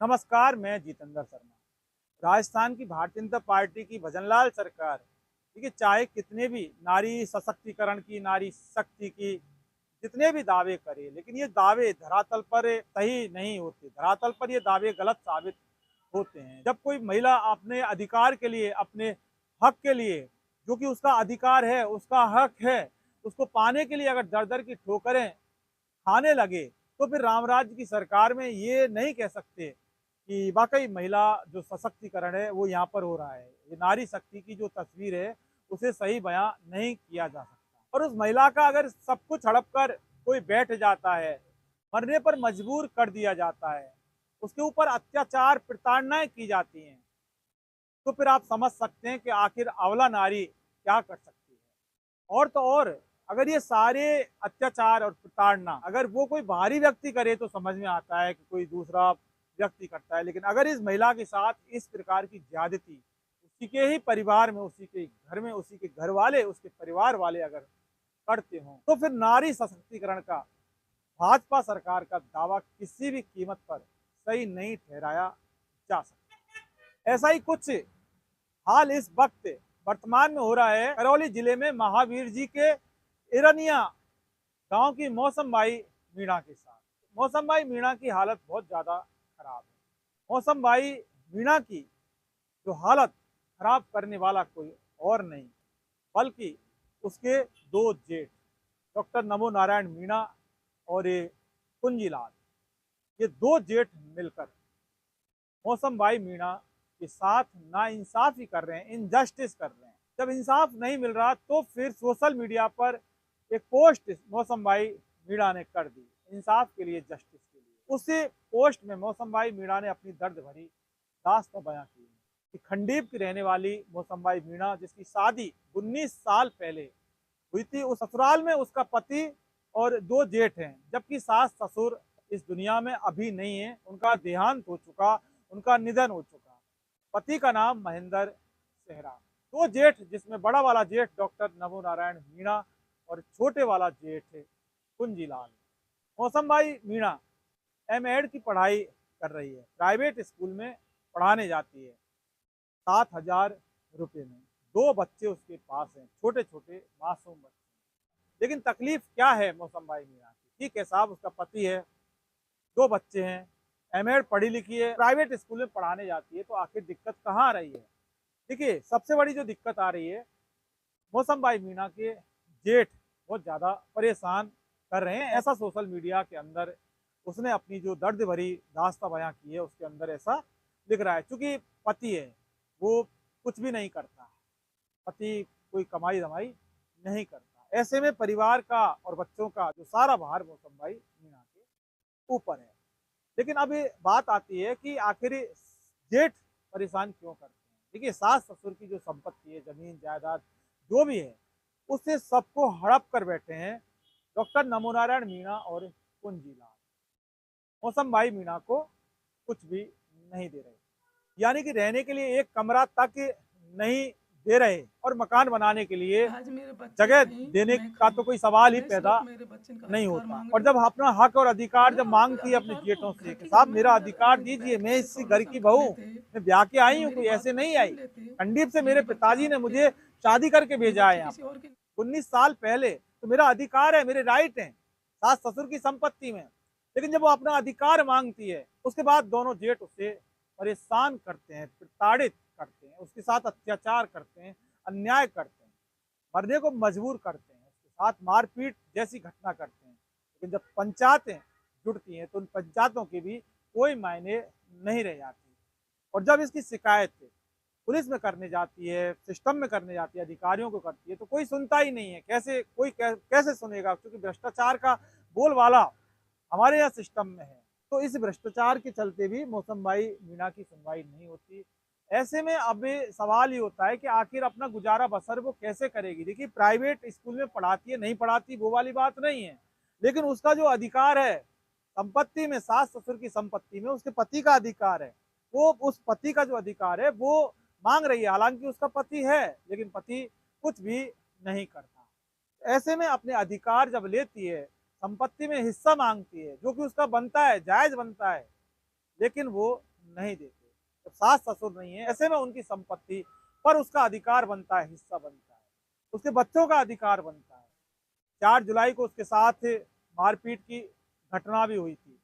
नमस्कार, मैं जितेंद्र शर्मा। राजस्थान की भारतीय जनता पार्टी की भजनलाल सरकार, देखिए, चाहे कितने भी नारी सशक्तिकरण की, नारी शक्ति की जितने भी दावे करे, लेकिन ये दावे धरातल पर सही नहीं होते। धरातल पर ये दावे गलत साबित होते हैं। जब कोई महिला अपने अधिकार के लिए, अपने हक के लिए, जो कि उसका अधिकार है, उसका हक है, उसको पाने के लिए अगर दर दर की ठोकरें खाने लगे, तो फिर रामराज्य की सरकार में ये नहीं कह सकते कि वाकई महिला जो सशक्तिकरण है वो यहाँ पर हो रहा है। ये नारी शक्ति की जो तस्वीर है उसे सही बयां नहीं किया जा सकता। और उस महिला का अगर सब कुछ हड़प कर कोई बैठ जाता है, मरने पर मजबूर कर दिया जाता है, उसके ऊपर अत्याचार प्रताड़नाएं की जाती हैं, तो फिर आप समझ सकते हैं कि आखिर अबला नारी क्या कर सकती है। और तो और, अगर ये सारे अत्याचार और प्रताड़ना अगर वो कोई बाहरी व्यक्ति करे तो समझ में आता है कि कोई दूसरा व्यक्ति करता है, लेकिन अगर इस महिला के साथ इस प्रकार की ज्यादती उसी के ही परिवार में, उसी के घर में, उसी के घर वाले, उसके परिवार वाले अगर करते हों, तो फिर नारी सशक्तिकरण का भाजपा सरकार का दावा किसी भी कीमत पर सही नहीं ठहराया जा सकता। ऐसा ही कुछ हाल इस वक्त वर्तमान में हो रहा है करौली जिले में महावीर जी के इरनिया गांव की मौसम भाई मीणा के साथ। मौसम भाई मीणा की हालत बहुत ज्यादा खराब है। मौसम भाई मीणा की जो हालत खराब करने वाला कोई और नहीं, बल्कि उसके दो जेठ, डॉक्टर नमो नारायण मीणा और ये कुंजीलाल, ये दो जेठ मिलकर मौसम भाई मीणा के साथ नाइंसाफी कर रहे हैं, इनजस्टिस कर रहे हैं। जब इंसाफ नहीं मिल रहा तो फिर सोशल मीडिया पर एक पोस्ट मौसम भाई मीणा ने कर दी, इंसाफ के लिए, जस्टिस के लिए। उसी पोस्ट में मौसम भाई मीणा ने अपनी दर्द भरी दास्तां बयां की कि खंडीप की रहने वाली मौसम भाई मीणा, जिसकी शादी 19 साल पहले हुई थी, उस ससुराल में उसका पति और दो जेठ हैं, जबकि सास ससुर इस दुनिया में अभी नहीं है, उनका देहांत हो चुका, उनका निधन हो चुका। पति का नाम महेंद्र सेहरा। दो जेठ, जिसमें बड़ा वाला जेठ डॉक्टर नमो नारायण मीणा और छोटे वाला जेठ कुंजीलाल। मौसम भाई मीणा एमएड की पढ़ाई कर रही है, प्राइवेट स्कूल में पढ़ाने जाती है, 7,000 रुपये में। दो बच्चे उसके पास हैं, छोटे छोटे मासूम बच्चे। लेकिन तकलीफ क्या है मौसम भाई मीणा की? ठीक है साहब, उसका पति है, दो बच्चे हैं, एमएड पढ़ी लिखी है, प्राइवेट स्कूल में पढ़ाने जाती है, तो आखिर दिक्कत कहाँ आ रही है? देखिए, सबसे बड़ी जो दिक्कत आ रही है, मौसम भाई मीणा के जेठ बहुत ज़्यादा परेशान कर रहे हैं। ऐसा सोशल मीडिया के अंदर उसने अपनी जो दर्द भरी दास्तां बयां की है, उसके अंदर ऐसा लिख रहा है। चूंकि पति है, वो कुछ भी नहीं करता, पति कोई कमाई धमाई नहीं करता, ऐसे में परिवार का और बच्चों का जो सारा भार मौसम भाई मीणा के ऊपर है। लेकिन अब ये बात आती है कि आखिर जेठ परेशान क्यों करते हैं? देखिए, सास ससुर की जो संपत्ति है, जमीन जायदाद जो भी है, उससे सबको हड़प कर बैठे हैं डॉक्टर नमो नारायण मीणा और कुंजीलाल। मौसम भाई मीणा को कुछ भी नहीं दे रहे, यानी कि रहने के लिए एक कमरा तक नहीं दे रहे, और मकान बनाने के लिए आज मेरे बच्चे जगह कहीं, देने मैं का तो कहीं। कोई सवाल ही मैं पैदा सिर्फ मेरे बच्चे का नहीं अधिकार होता। मांग और रही जब हूँ। अपना हक और अधिकार अगर जब आप मांगती है अपने अधिकार को जेठों से घर कि के साहब सामने मेरा अगर अधिकार दीजिए, बैठ मैं के इसी घर सॉल्यूशन की कर बहू, लेते, मैं ब्याह के तो आई हूँ, मेरी कोई बात ऐसे को नहीं सुन आई। लेते, खंडीप से मेरे मेरे बच्चे पिताजी ने आपके, मुझे शादी करके मेरे भेजा है बच्चे यहाँ किसी पर और के। 19 साल पहले, तो मेरा अधिकार है, मेरे राइट हैं सास ससुर की संपत्ति में। लेकिन जब वो अपना अधिकार मांगती है, उसके बाद दोनों जेठ उसे परेशान करते हैं, प्रताड़ित करते हैं, उसके साथ अत्याचार करते हैं, अन्याय करते हैं, मरने को मजबूर करते हैं, उसके साथ मारपीट जैसी घटना करते हैं। लेकिन जब पंचायतें जुड़ती हैं, तो उन पंचायतों की भी कोई मायने नहीं रह जाती। और जब इसकी शिकायत पुलिस में करने जाती है, सिस्टम में करने जाती है, अधिकारियों को करती है, तो कोई सुनता ही नहीं है। कैसे कोई कैसे सुनेगा? क्योंकि भ्रष्टाचार का बोलबाला हमारे यहाँ सिस्टम में है। तो इस भ्रष्टाचार के चलते भी मौसम भाई मीणा की सुनवाई नहीं होती। ऐसे में अब सवाल ये होता है कि आखिर अपना गुजारा बसर वो कैसे करेगी? देखिए, प्राइवेट स्कूल में पढ़ाती है, नहीं पढ़ाती, वो वाली बात नहीं है, लेकिन उसका जो अधिकार है संपत्ति में, सास ससुर की संपत्ति में उसके पति का अधिकार है, वो उस पति का जो अधिकार है वो मांग रही है। हालांकि उसका पति है, लेकिन पति कुछ भी नहीं करता। ऐसे में अपने अधिकार जब लेती है, संपत्ति में हिस्सा मांगती है, जो कि उसका बनता है, जायज बनता है, लेकिन वो नहीं देते, जब सास ससुर नहीं है, ऐसे में उनकी संपत्ति पर उसका अधिकार बनता है, हिस्सा बनता है, उसके बच्चों का अधिकार बनता है। 4 जुलाई को उसके साथ मारपीट की घटना भी हुई थी,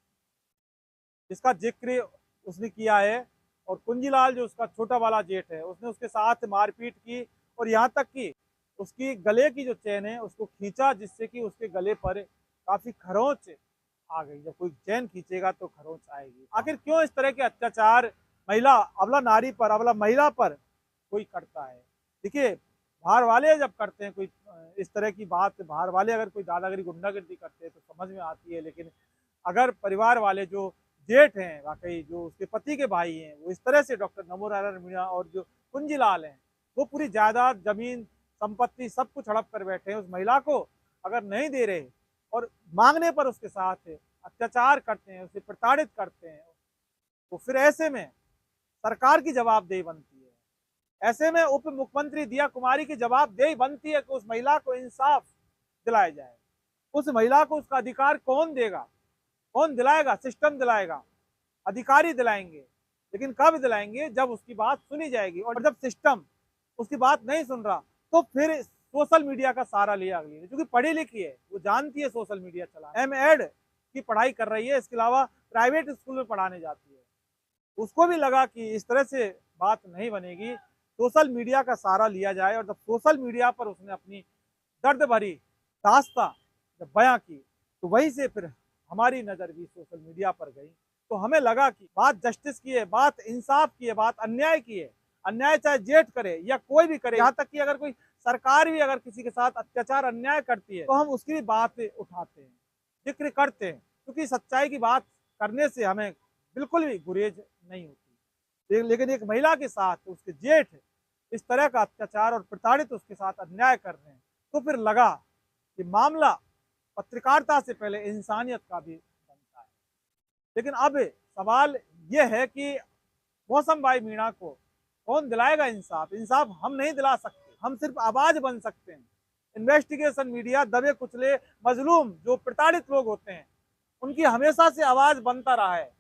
जिसका जिक्र उसने किया है, और कुंजीलाल जो उसका छोटा वाला जेठ है, उसने उसके साथ मारपीट की, और यहाँ तक कि उसकी गले की जो चेन है उसको खींचा, जिससे कि उसके गले पर काफी खरोंच आ गई। जब कोई चैन खींचेगा तो खरोंच आएगी। आखिर क्यों इस तरह के अत्याचार महिला, अबला नारी पर, अबला महिला पर कोई करता है? देखिए, बाहर वाले जब करते हैं कोई इस तरह की बात, बाहर वाले अगर कोई दादागिरी गुंडागिरी करते हैं तो समझ में आती है, लेकिन अगर परिवार वाले जो जेठ हैं, वाकई जो उसके पति के भाई हैं, वो इस तरह से डॉक्टर नमो नारायण मीणा और जो कुंजीलाल हैं, वो पूरी जायदाद, जमीन, संपत्ति सब कुछ हड़प कर बैठे हैं, उस महिला को अगर नहीं दे रहे और मांगने पर उसके साथ अत्याचार करते हैं, उसे प्रताड़ित करते हैं, तो फिर ऐसे में सरकार की जवाबदेही बनती है। ऐसे में उप मुख्यमंत्री दिया कुमारी की जवाबदेही बनती है कि उस महिला को इंसाफ दिलाया जाए। उस महिला को उसका अधिकार कौन देगा? कौन दिलाएगा? सिस्टम दिलाएगा, अधिकारी दिलाएंगे, लेकिन कब दिलाएंगे? जब उसकी बात सुनी जाएगी। और जब सिस्टम उसकी बात नहीं सुन रहा तो फिर सोशल मीडिया का सहारा लिया अगली ने, क्योंकि पढ़ी लिखी है, वो जानती है सोशल मीडिया चला, एम.एड की पढ़ाई कर रही है, इसके अलावा प्राइवेट स्कूल में पढ़ाने जाती है। उसको भी लगा कि इस तरह से बात नहीं बनेगी, सोशल मीडिया का सहारा लिया जाए। और जब सोशल मीडिया पर उसने अपनी दर्द भरी दास्तां जब बयां की, तो वहीं से फिर हमारी नज़र भी सोशल मीडिया पर गई। तो हमें लगा कि बात जस्टिस की है, बात इंसाफ की है, बात अन्याय की है। अन्याय चाहे जेठ करे या कोई भी करे, यहाँ तक कि अगर कोई सरकार भी अगर किसी के साथ अत्याचार अन्याय करती है तो हम उसकी भी बात उठाते हैं, जिक्र करते हैं, क्योंकि सच्चाई की बात करने से हमें बिल्कुल भी गुरेज नहीं होती। लेकिन एक महिला के साथ उसके जेठ इस तरह का अत्याचार और प्रताड़ित उसके साथ अन्याय कर रहे हैं, तो फिर लगा कि मामला पत्रकारिता से पहले इंसानियत का भी बनता है। लेकिन अब सवाल यह है कि मौसम भाई मीणा को कौन दिलाएगा इंसाफ? इंसाफ हम नहीं दिला सकते, हम सिर्फ आवाज बन सकते हैं। इन्वेस्टिगेशन मीडिया, दबे कुचले मजलूम जो प्रताड़ित लोग होते हैं, उनकी हमेशा से आवाज बनता रहा है,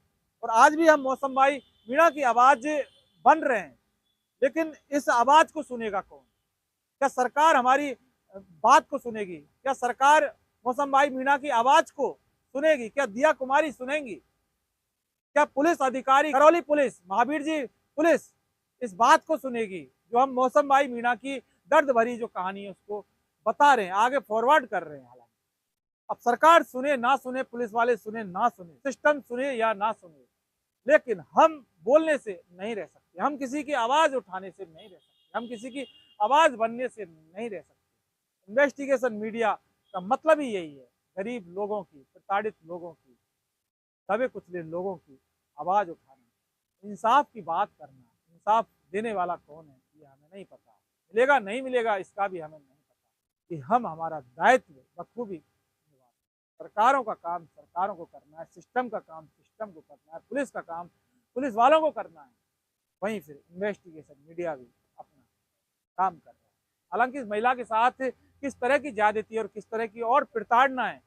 और आज भी हम मौसम भाई मीणा की आवाज बन रहे हैं। लेकिन इस आवाज को सुनेगा कौन? क्या सरकार हमारी बात को सुनेगी? क्या सरकार मौसम भाई मीणा की आवाज को सुनेगी? क्या दिया कुमारी सुनेंगी? क्या पुलिस अधिकारी, करौली पुलिस, महावीर जी पुलिस इस बात को सुनेगी जो हम मौसम भाई मीणा की दर्द भरी जो कहानी है उसको बता रहे हैं, आगे फॉरवर्ड कर रहे हैं? हालांकि अब सरकार सुने ना सुने, पुलिस वाले सुने ना सुने, सिस्टम सुने या ना सुने, लेकिन हम बोलने से नहीं रह सकते, हम किसी की आवाज उठाने से नहीं रह सकते, हम किसी की आवाज बनने से नहीं रह सकते। इन्वेस्टिगेशन मीडिया का मतलब ही यही है, गरीब लोगों की, प्रताड़ित लोगों की, दबे कुचले लोगों की आवाज उठाना, इंसाफ की बात करना। इंसाफ देने वाला कौन है ये हमें नहीं पता, मिलेगा नहीं मिलेगा इसका भी हमें नहीं पता, कि हम हमारा दायित्व बखूबी निभाएं। सरकारों का काम सरकारों को करना है, सिस्टम का काम सिस्टम को करना है, पुलिस का काम पुलिस वालों को करना है, वहीं फिर इन्वेस्टिगेशन मीडिया भी अपना काम कर रहा है। हालांकि इस महिला के साथ किस तरह की ज्यादती और किस तरह की और प्रताड़नाएं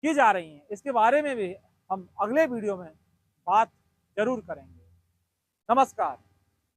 की जा रही हैं, इसके बारे में भी हम अगले वीडियो में बात जरूर करेंगे। नमस्कार।